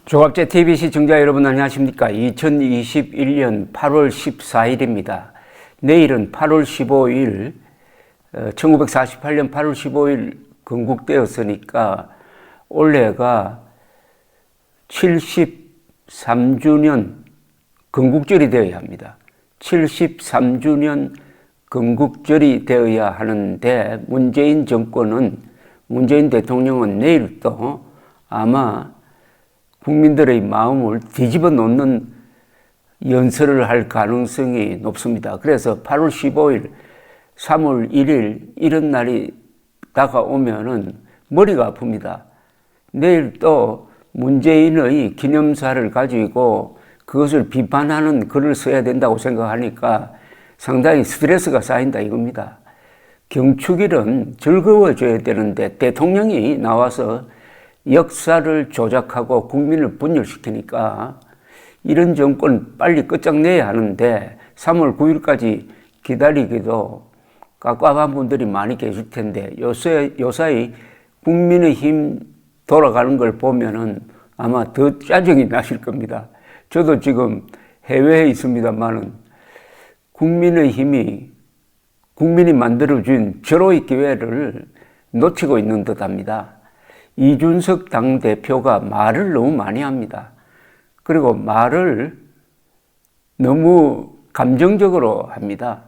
조갑제 TV 시청자 여러분 안녕하십니까? 2021년 8월 14일입니다. 내일은 8월 15일, 1948년 8월 15일 건국되었으니까 올해가 73주년 건국절이 되어야 합니다. 73주년 건국절이 되어야 하는데 문재인 정권은, 문재인 대통령은 내일 또 아마 국민들의 마음을 뒤집어 놓는 연설을 할 가능성이 높습니다. 그래서 8월 15일, 3월 1일 이런 날이 다가오면은 머리가 아픕니다. 내일 또 문재인의 기념사를 가지고 그것을 비판하는 글을 써야 된다고 생각하니까 상당히 스트레스가 쌓인다 이겁니다. 경축일은 즐거워져야 되는데 대통령이 나와서 역사를 조작하고 국민을 분열시키니까 이런 정권 빨리 끝장내야 하는데 3월 9일까지 기다리기도 깝깝한 분들이 많이 계실 텐데 요사이 국민의힘 돌아가는 걸 보면은 아마 더 짜증이 나실 겁니다. 저도 지금 해외에 있습니다만은 국민의힘이 국민이 만들어준 절호의 기회를 놓치고 있는 듯 합니다. 이준석 당대표가 말을 너무 많이 합니다. 그리고 말을 너무 감정적으로 합니다.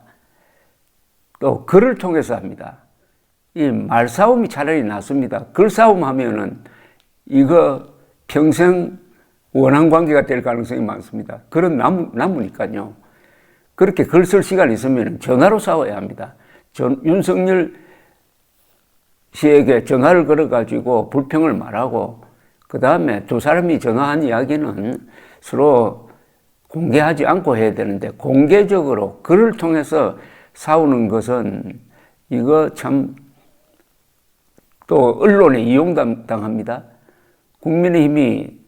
또 글을 통해서 합니다. 이 말싸움이 차라리 낫습니다. 글싸움 하면은 이거 평생 원한 관계가 될 가능성이 많습니다. 글은 나무니까요. 그렇게 글 쓸 시간 있으면 전화로 싸워야 합니다. 윤석열 씨에게 전화를 걸어가지고 불평을 말하고 그 다음에 두 사람이 전화한 이야기는 서로 공개하지 않고 해야 되는데 공개적으로 글을 통해서 싸우는 것은 이거 참 또 언론에 이용당합니다. 국민의힘이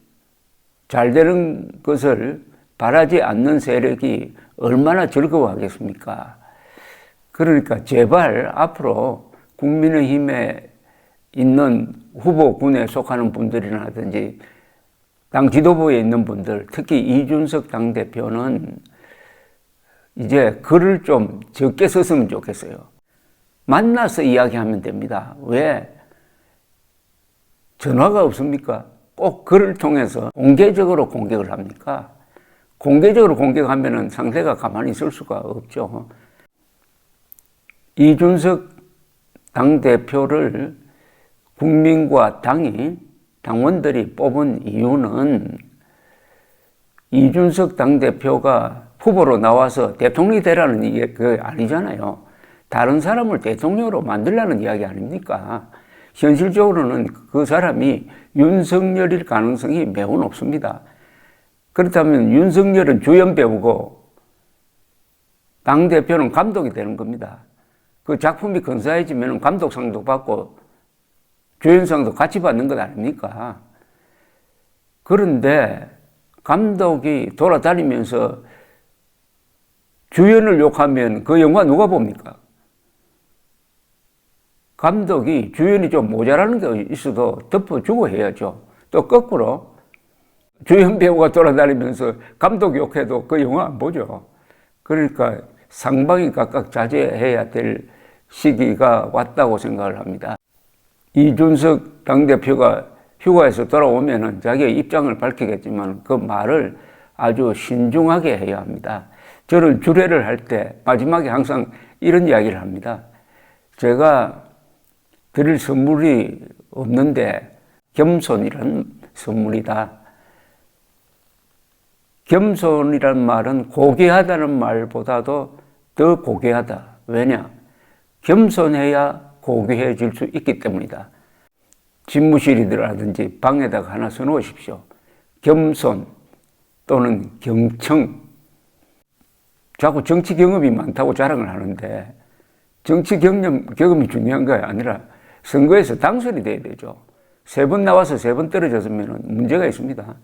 잘 되는 것을 바라지 않는 세력이 얼마나 즐거워하겠습니까? 그러니까 제발 앞으로 국민의힘에 있는 후보군에 속하는 분들이라든지 당 지도부에 있는 분들, 특히 이준석 당대표는 이제 글을 좀 적게 썼으면 좋겠어요. 만나서 이야기하면 됩니다. 왜? 전화가 없습니까? 꼭 글을 통해서 공개적으로 공격을 합니까? 공개적으로 공격하면 상대가 가만히 있을 수가 없죠. 이준석 당대표를 국민과 당원들이 뽑은 이유는 이준석 당대표가 후보로 나와서 대통령이 되라는 게 아니잖아요. 다른 사람을 대통령으로 만들라는 이야기 아닙니까? 현실적으로는 그 사람이 윤석열일 가능성이 매우 높습니다. 그렇다면 윤석열은 주연 배우고 당대표는 감독이 되는 겁니다. 그 작품이 근사해지면 감독상도 받고 주연상도 같이 받는 것 아닙니까? 그런데 감독이 돌아다니면서 주연을 욕하면 그 영화 누가 봅니까? 감독이 주연이 좀 모자라는 게 있어도 덮어주고 해야죠. 또 거꾸로 주연 배우가 돌아다니면서 감독 욕해도 그 영화 안 보죠. 그러니까 상방이 각각 자제해야 될 시기가 왔다고 생각을 합니다. 이준석 당대표가 휴가에서 돌아오면은 자기의 입장을 밝히겠지만 그 말을 아주 신중하게 해야 합니다. 저는 주례를 할 때 마지막에 항상 이런 이야기를 합니다. 제가 드릴 선물이 없는데 겸손이란 선물이다. 겸손이란 말은 고귀하다는 말보다도 더 고귀하다. 왜냐? 겸손해야 고귀해질 수 있기 때문이다. 집무실이라든지 방에다가 하나 써놓으십시오. 겸손 또는 경청. 자꾸 정치 경험이 많다고 자랑을 하는데 정치 경험이 중요한 게 아니라 선거에서 당선이 돼야 되죠. 3번 나와서 3번 떨어졌으면 문제가 있습니다.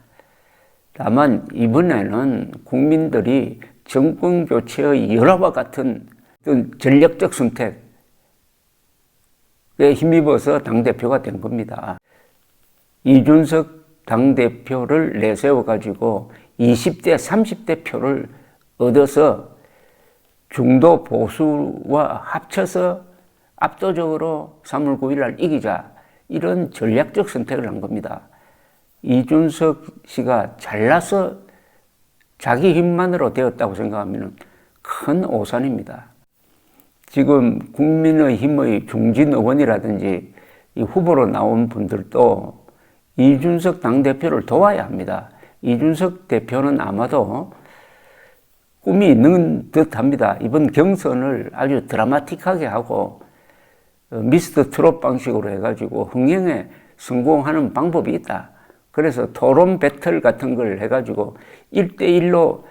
다만 이번에는 국민들이 정권 교체의 열화와 같은 전략적 선택에 힘입어서 당대표가 된 겁니다. 이준석 당대표를 내세워가지고 20대, 30대 표를 얻어서 중도 보수와 합쳐서 압도적으로 3월 9일 날 이기자, 이런 전략적 선택을 한 겁니다. 이준석 씨가 잘나서 자기 힘만으로 되었다고 생각하면 큰 오산입니다. 지금 국민의힘의 중진 의원이라든지 이 후보로 나온 분들도 이준석 당대표를 도와야 합니다. 이준석 대표는 아마도 꿈이 있는 듯 합니다. 이번 경선을 아주 드라마틱하게 하고 미스터 트롯 방식으로 해가지고 흥행에 성공하는 방법이 있다. 그래서 토론 배틀 같은 걸 해가지고 1대1로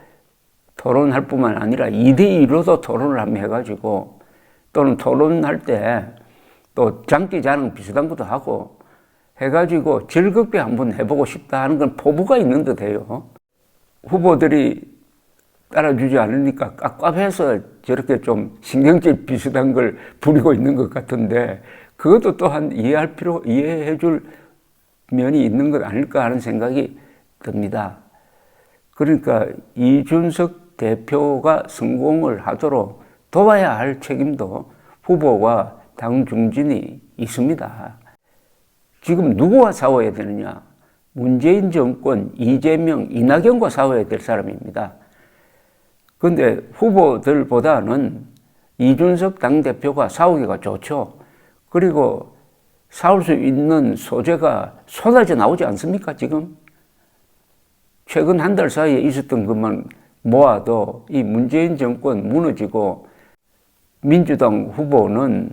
토론할 뿐만 아니라 2대2로도 토론을 한번 해가지고, 또는 토론할 때 또 장기자랑 비슷한 것도 하고 해가지고 즐겁게 한번 해보고 싶다 하는 건 포부가 있는 듯해요. 후보들이 따라주지 않으니까 깝깝해서 저렇게 좀 신경질 비슷한 걸 부리고 있는 것 같은데, 그것도 또한 이해해 줄 면이 있는 것 아닐까 하는 생각이 듭니다. 그러니까 이준석 대표가 성공을 하도록 도와야 할 책임도 후보와 당 중진이 있습니다. 지금 누구와 싸워야 되느냐? 문재인 정권, 이재명, 이낙연과 싸워야 될 사람입니다. 그런데 후보들보다는 이준석 당대표가 싸우기가 좋죠. 그리고 싸울 수 있는 소재가 쏟아져 나오지 않습니까, 지금? 최근 한 달 사이에 있었던 것만 모아도 이 문재인 정권 무너지고 민주당 후보는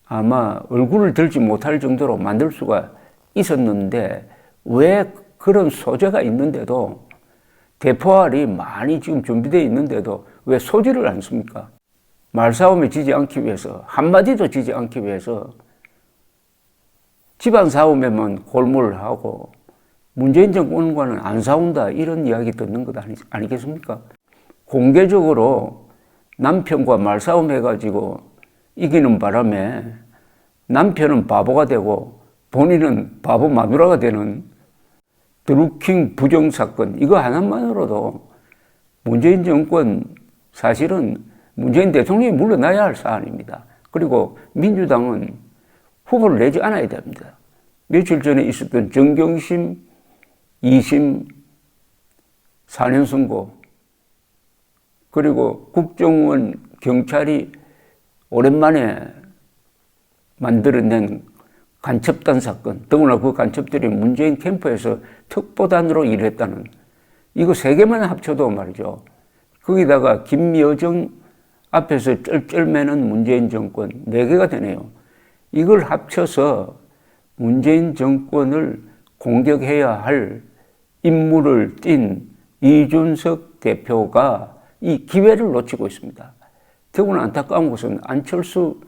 아마 얼굴을 들지 못할 정도로 만들 수가 있었는데, 왜 그런 소재가 있는데도, 대포알이 많이 지금 준비되어 있는데도 왜 소지를 않습니까? 말싸움에 지지 않기 위해서, 한마디도 지지 않기 위해서 집안 싸움에만 골몰을 하고 문재인 정권과는 안 싸운다, 이런 이야기 듣는 것 아니겠습니까? 공개적으로 남편과 말싸움 해가지고 이기는 바람에 남편은 바보가 되고 본인은 바보 마누라가 되는 드루킹 부정사건, 이거 하나만으로도 문재인 정권, 사실은 문재인 대통령이 물러나야 할 사안입니다. 그리고 민주당은 후보를 내지 않아야 됩니다. 며칠 전에 있었던 정경심 2심 4년 선고, 그리고 국정원 경찰이 오랜만에 만들어낸 간첩단 사건, 더구나 그 간첩들이 문재인 캠프에서 특보단으로 일했다는, 이거 세 개만 합쳐도 말이죠. 거기다가 김여정 앞에서 쩔쩔매는 문재인 정권 4개가 되네요. 이걸 합쳐서 문재인 정권을 공격해야 할 임무를 띈 이준석 대표가 이 기회를 놓치고 있습니다. 더구나 안타까운 것은 안철수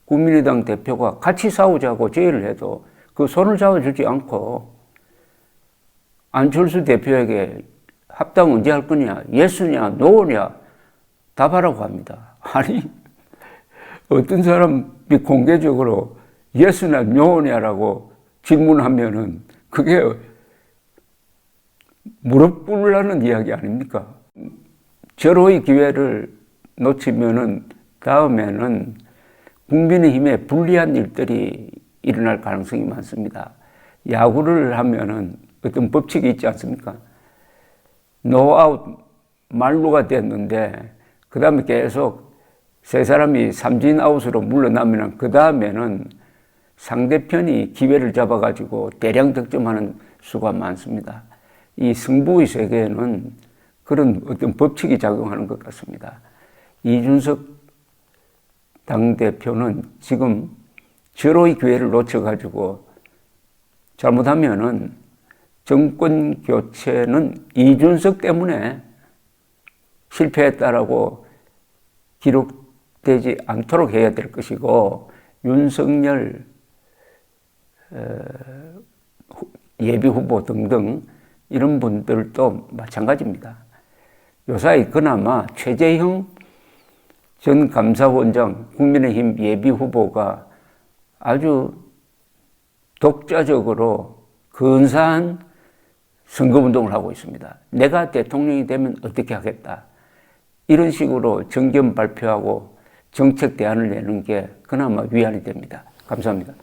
국민의당 대표가 같이 싸우자고 제의를 해도 그 손을 잡아주지 않고 안철수 대표에게 합당 언제 할 거냐, 예스냐, 노냐 답하라고 합니다. 아니, 어떤 사람이 공개적으로 예스냐, 노냐라고 질문하면은 그게 무릎 꿇으라는 이야기 아닙니까? 절호의 기회를 놓치면은 다음에는 국민의힘에 불리한 일들이 일어날 가능성이 많습니다. 야구를 하면은 어떤 법칙이 있지 않습니까? 노아웃 만루가 됐는데 그 다음에 계속 세 사람이 삼진 아웃으로 물러나면 그 다음에는 상대편이 기회를 잡아가지고 대량 득점하는 수가 많습니다. 이 승부의 세계에는 그런 어떤 법칙이 작용하는 것 같습니다. 이준석 당대표는 지금 절호의 기회를 놓쳐가지고 잘못하면은 정권 교체는 이준석 때문에 실패했다라고 기록되지 않도록 해야 될 것이고, 윤석열 예비후보 등등 이런 분들도 마찬가지입니다. 요사이 그나마 최재형 전 감사원장 국민의힘 예비후보가 아주 독자적으로 근사한 선거운동을 하고 있습니다. 내가 대통령이 되면 어떻게 하겠다. 이런 식으로 정견 발표하고 정책 대안을 내는 게 그나마 위안이 됩니다. 감사합니다.